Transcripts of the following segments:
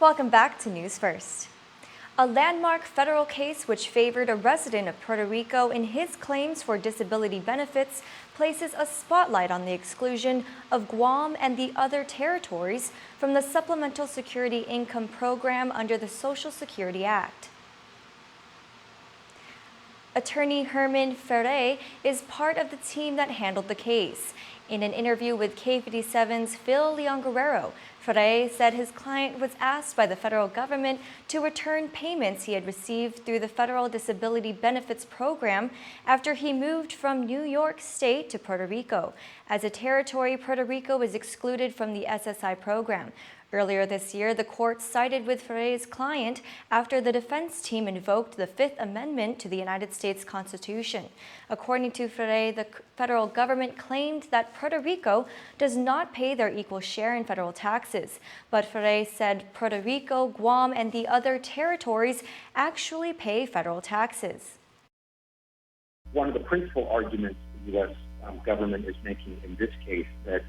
Welcome back to News First. A landmark federal case which favored a resident of Puerto Rico in his claims for disability benefits places a spotlight on the exclusion of Guam and the other territories from the Supplemental Security Income Program under the Social Security Act. Attorney Herman Ferre is part of the team that handled the case. In an interview with K57's Phil Leon Guerrero, Ferre said his client was asked by the federal government to return payments he had received through the Federal Disability Benefits Program after he moved from New York State to Puerto Rico. As a territory, Puerto Rico was excluded from the SSI program. Earlier this year, the court sided with Ferre's client after the defense team invoked the Fifth Amendment to the United States Constitution. According to Ferre, the federal government claimed that Puerto Rico does not pay their equal share in federal taxes. But Ferre said Puerto Rico, Guam, and the other territories actually pay federal taxes. One of the principal arguments the U.S. Government is making in this case that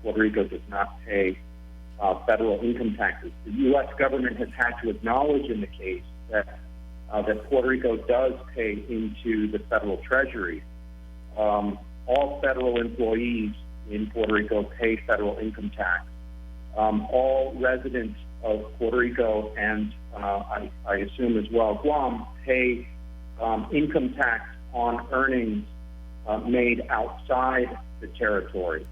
Puerto Rico does not pay federal income taxes. The U.S. government has had to acknowledge in the case that Puerto Rico does pay into the federal treasury. All federal employees in Puerto Rico pay federal income tax. All residents of Puerto Rico and I assume as well Guam pay income tax on earnings made outside the territory.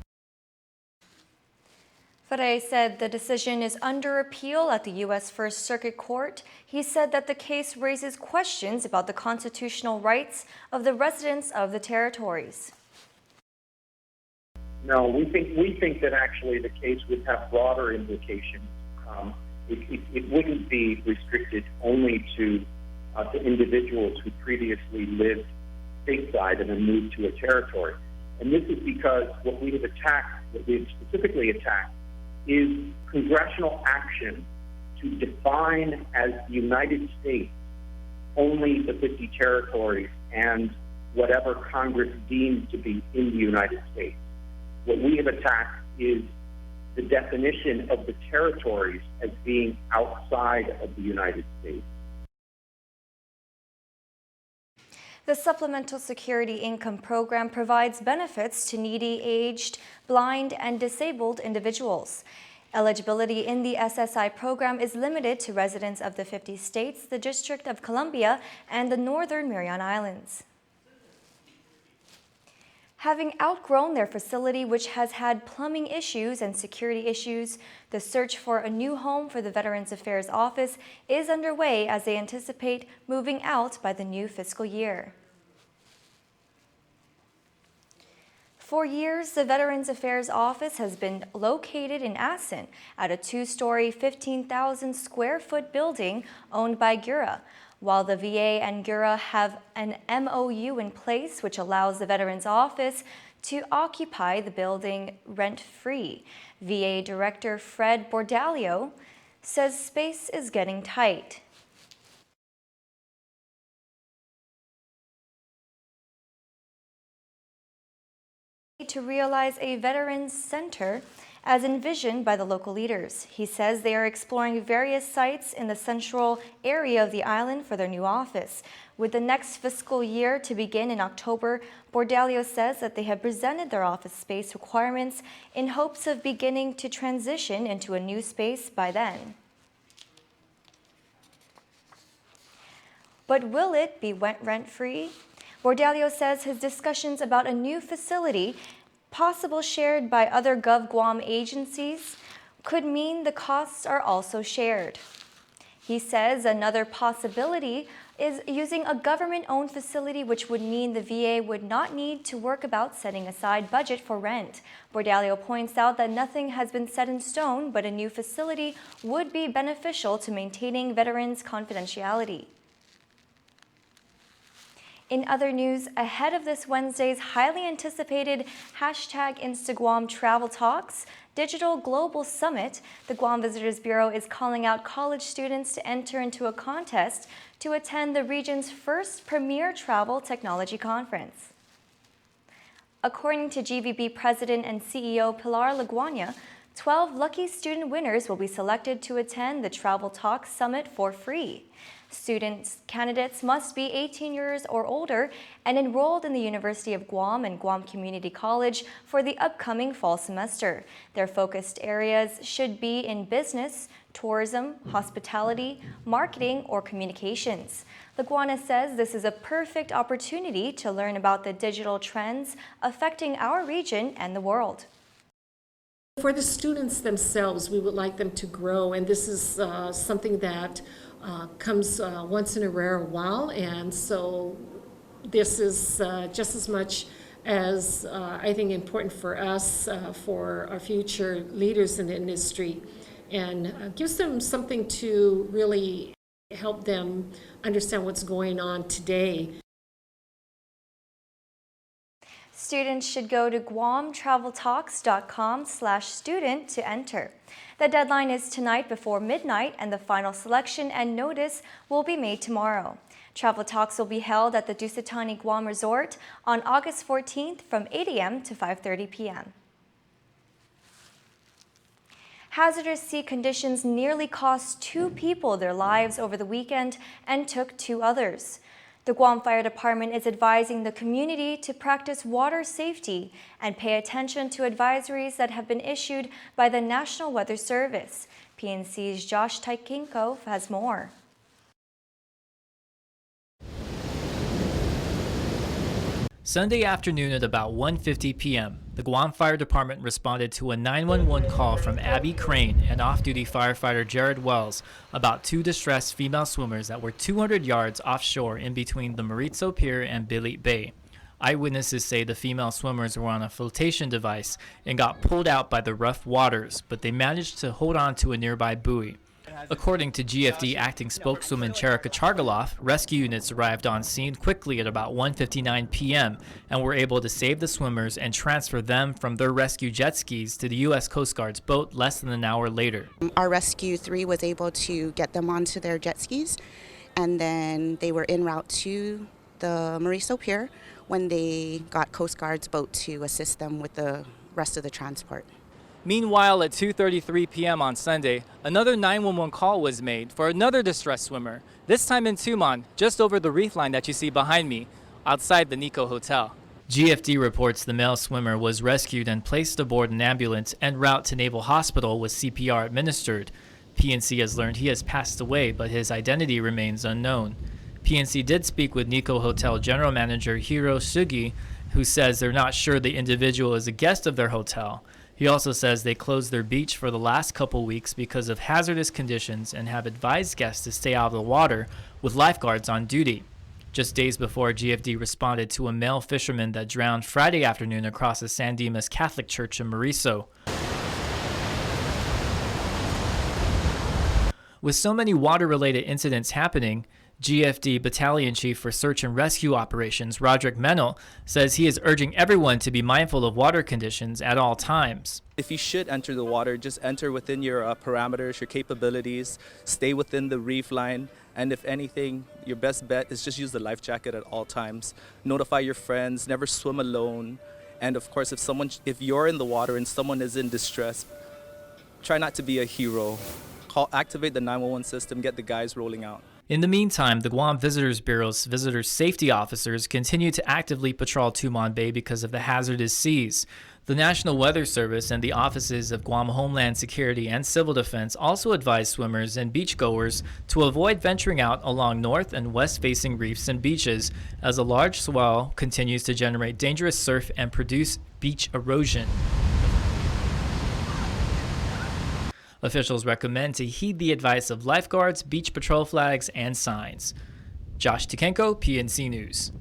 Ferre said the decision is under appeal at the U.S. First Circuit Court. He said that the case raises questions about the constitutional rights of the residents of the territories. No, we think that actually the case would have broader implications. It wouldn't be restricted only to individuals who previously lived stateside and then moved to a territory. And this is because what we have specifically attacked, is congressional action to define as the United States only the 50 territories and whatever Congress deems to be in the United States. What we have attacked is the definition of the territories as being outside of the United States. The Supplemental Security Income Program provides benefits to needy, aged, blind, and disabled individuals. Eligibility in the SSI program is limited to residents of the 50 states, the District of Columbia, and the Northern Mariana Islands. Having outgrown their facility, which has had plumbing issues and security issues, the search for a new home for the Veterans Affairs Office is underway as they anticipate moving out by the new fiscal year. For years, the Veterans Affairs Office has been located in Assen at a two-story, 15,000 square foot building owned by GURA. While the VA and GURA have an MOU in place which allows the Veterans Office to occupy the building rent-free, VA Director Fred Bordalio says space is getting tight. To realize a Veterans Center as envisioned by the local leaders. He says they are exploring various sites in the central area of the island for their new office. With the next fiscal year to begin in October, Bordalio says that they have presented their office space requirements in hopes of beginning to transition into a new space by then. But will it be rent-free? Bordalio says his discussions about a new facility, possible shared by other GovGuam agencies, could mean the costs are also shared. He says another possibility is using a government-owned facility, which would mean the VA would not need to work about setting aside budget for rent. Bordalio points out that nothing has been set in stone, but a new facility would be beneficial to maintaining veterans' confidentiality. In other news, ahead of this Wednesday's highly anticipated #InstaGuam Travel Talks Digital Global Summit, the Guam Visitors Bureau is calling out college students to enter into a contest to attend the region's first premier travel technology conference. According to GVB President and CEO Pilar Laguana, 12 lucky student winners will be selected to attend the Travel Talks Summit for free. Candidates must be 18 years or older and enrolled in the University of Guam and Guam Community College for the upcoming fall semester. Their focused areas should be in business, tourism, hospitality, marketing, or communications. Laguana says this is a perfect opportunity to learn about the digital trends affecting our region and the world. For the students themselves, we would like them to grow, and this is something that comes once in a rare while, and so this is just as much as I think important for us, for our future leaders in the industry, and gives them something to really help them understand what's going on today. Students should go to guamtraveltalks.com/student to enter. The deadline is tonight before midnight, and the final selection and notice will be made tomorrow. Travel Talks will be held at the Dusitani Guam Resort on August 14th from 8 a.m. to 5:30 p.m. Hazardous sea conditions nearly cost 2 people their lives over the weekend and took 2 others. The Guam Fire Department is advising the community to practice water safety and pay attention to advisories that have been issued by the National Weather Service. PNC's Josh Taikinko has more. Sunday afternoon at about 1:50 p.m., the Guam Fire Department responded to a 911 call from Abby Crane and off-duty firefighter Jared Wells about 2 distressed female swimmers that were 200 yards offshore in between the Maritzo Pier and Bilit Bay. Eyewitnesses say the female swimmers were on a flotation device and got pulled out by the rough waters, but they managed to hold on to a nearby buoy. According to GFD acting spokeswoman Cherika Chargaloff, rescue units arrived on scene quickly at about 1:59 p.m. and were able to save the swimmers and transfer them from their rescue jet skis to the U.S. Coast Guard's boat less than an hour later. Our Rescue 3 was able to get them onto their jet skis, and then they were en route to the Mauricio Pier when they got Coast Guard's boat to assist them with the rest of the transport. Meanwhile, at 2:33 p.m. on Sunday, another 911 call was made for another distressed swimmer, this time in Tumon, just over the reef line that you see behind me, outside the Nico Hotel. GFD reports the male swimmer was rescued and placed aboard an ambulance en route to Naval Hospital with CPR administered. PNC has learned he has passed away, but his identity remains unknown. PNC did speak with Nico Hotel General Manager Hiro Sugi, who says they're not sure the individual is a guest of their hotel. He also says they closed their beach for the last couple weeks because of hazardous conditions and have advised guests to stay out of the water with lifeguards on duty. Just days before, GFD responded to a male fisherman that drowned Friday afternoon across the San Dimas Catholic Church in Mauricio. With so many water-related incidents happening, GFD Battalion Chief for Search and Rescue Operations, Roderick Mennel, says he is urging everyone to be mindful of water conditions at all times. If you should enter the water, just enter within your parameters, your capabilities, stay within the reef line, and if anything, your best bet is just use the life jacket at all times. Notify your friends, never swim alone, and of course, if you're in the water and someone is in distress, try not to be a hero. Activate the 911 system, get the guys rolling out. In the meantime, the Guam Visitors Bureau's visitor safety officers continue to actively patrol Tumon Bay because of the hazardous seas. The National Weather Service and the offices of Guam Homeland Security and Civil Defense also advise swimmers and beachgoers to avoid venturing out along north and west-facing reefs and beaches, as a large swell continues to generate dangerous surf and produce beach erosion. Officials recommend to heed the advice of lifeguards, beach patrol flags, and signs. Josh Taikinko, PNC News.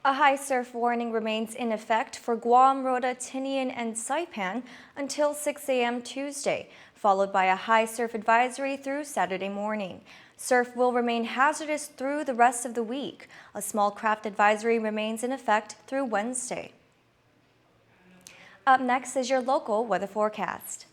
A high surf warning remains in effect for Guam, Rota, Tinian, and Saipan until 6 a.m. Tuesday, followed by a high surf advisory through Saturday morning. Surf will remain hazardous through the rest of the week. A small craft advisory remains in effect through Wednesday. Up next is your local weather forecast.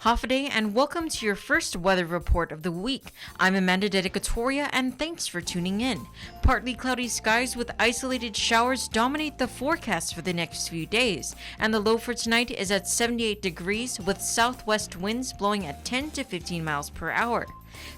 Hafaday, and welcome to your first weather report of the week. I'm Amanda Dedicatoria, and thanks for tuning in. Partly cloudy skies with isolated showers dominate the forecast for the next few days, and the low for tonight is at 78 degrees with southwest winds blowing at 10 to 15 miles per hour.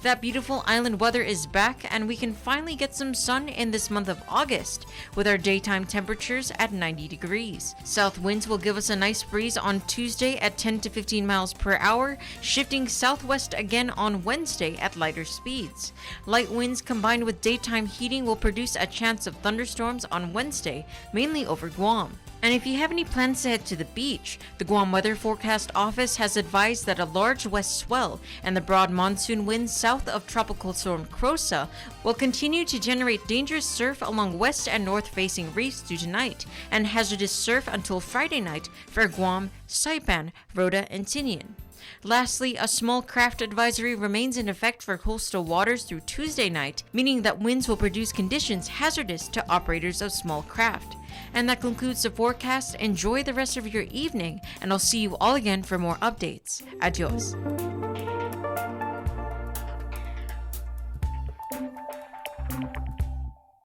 That beautiful island weather is back, and we can finally get some sun in this month of August, with our daytime temperatures at 90 degrees. South winds will give us a nice breeze on Tuesday at 10 to 15 miles per hour, shifting southwest again on Wednesday at lighter speeds. Light winds combined with daytime heating will produce a chance of thunderstorms on Wednesday, mainly over Guam. And if you have any plans to head to the beach, the Guam Weather Forecast Office has advised that a large west swell and the broad monsoon winds south of Tropical Storm Crosa will continue to generate dangerous surf along west and north-facing reefs through tonight, and hazardous surf until Friday night for Guam, Saipan, Rota, and Tinian. Lastly, a small craft advisory remains in effect for coastal waters through Tuesday night, meaning that winds will produce conditions hazardous to operators of small craft. And that concludes the forecast. Enjoy the rest of your evening, and I'll see you all again for more updates. Adios.